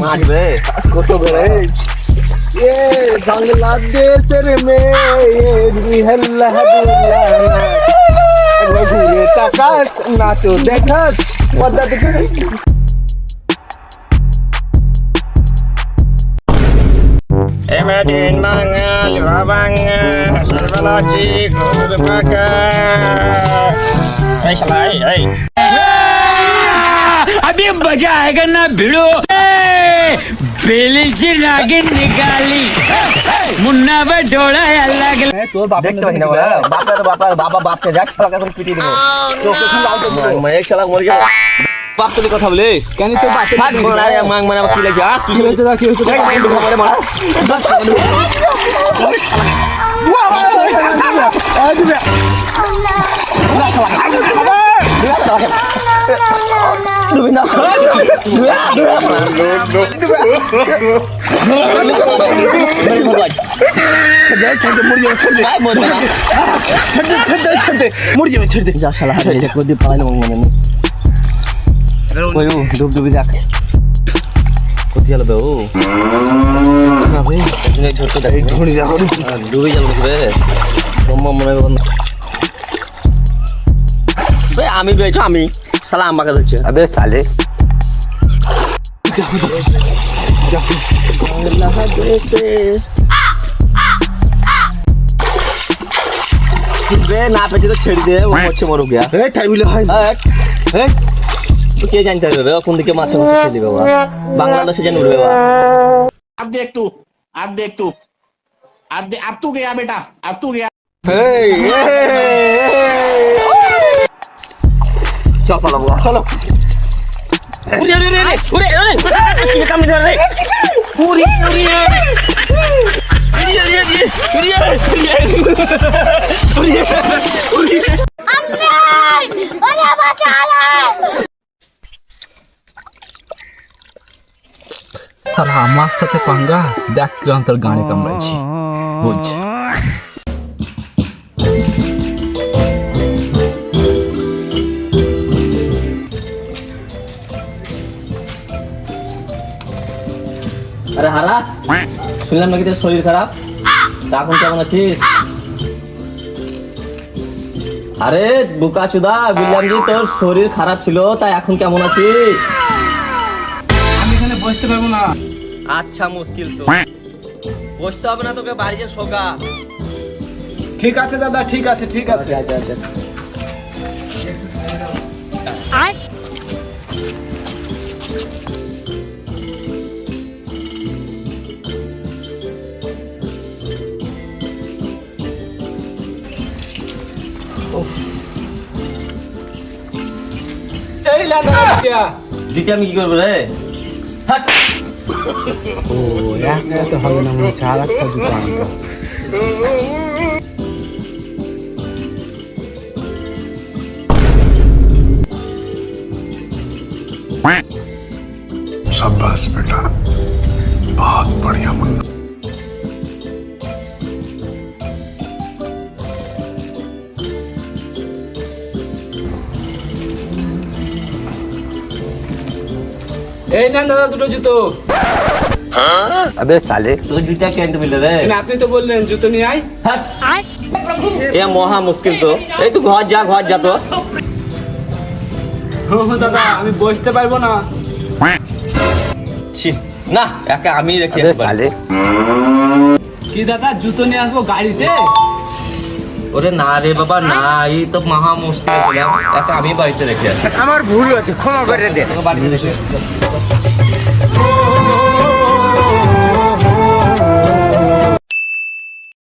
মারবে কত বড় ये बांग्लादेश में ये हल्ला दुल्ला घूरे ताकात ना तो देखत मदद करी Emadin mangal babang salvalaji kurupaka Hey salai hey अभी मजा आएगा ना भिड़ो बेली की नागिन निकाली मुन्ना पर डोला अलग তোর বাপ দেখতে পাই না বলা বাবা বাপকে যাক শালা এখন পিটি দেবো তোকে কি লাল দেবো মানে এক শালা মরে গেল বাপ তুই কথা বলে কেন তোর বাপ হাত মারা মাং মারা কি লাগে যা কি হয়েছে কি হয়েছে দেখ মারে মারা বস ডুবডুবি দেখ কোথায় গেল বে ও ডুবে গেল রে মনে আমি বেছো আমি শালা আমাকে ধরছে अबे साले ना पेचे तो छेड़ दे वो मच्छे मर गया ए टाइमिले হয় ए तो কে জানতে হবে কোন দিকে মাছ মাছ খেয়ে দিবে বাবা বাংলাদেশে জান উড়বে বাবা अब देख तू अब तू गया बेटा अब तू गया चल पाला बाबा चलो उरे उरे उरे उरे की काम दे रे पूरी पूरी সালা আমার সাথে পাঙ্গা দেখ কিরন্তর গানে কামড়াইছি বুঝ আরে হারা শুনলাম নাকি তোর শরীর খারাপ তা এখন কেমন আছিস আরে বুকা চুদা বললাম যে তোর শরীর খারাপ ছিল তাই এখন কেমন আছিস আমি এখানে বসতে পারবো না আচ্ছা মুশকিল তো বসতে হবে না তোকে বাড়ি যে শোকা ঠিক আছে দাদা ঠিক আছে আচ্ছা আচ্ছা আচ্ছা এই লাগা দিয়া দিতে আমি কি করবো রে হাট ও একা তো হবে না মনে হচ্ছে আর একটা দুটো আনবো शाबाश बेटा बहुत बढ़िया मुन्ना এই না দাদা দুটো জুতো अबे साले তোকে দুইটা ক্যান্ট মিলে রে না আপনি তো বললেন জুতো নিয়ে আয় হাট এ মহা মুশকিল তো এই তুই ঘর যা তো ও দাদা আমি বসতে পারবো না ছি না একা আমি রেখে अबे আসবো साले কি দাদা জুতো নিয়ে আসবো গাড়িতে ওরে না রে বাবা না এই তো মহা মুশকিল ছিল একা আমি বাড়িতে রেখে আসি আমার ভুল হচ্ছে ক্ষমা করে দে তোকে বাড়িতে রেখে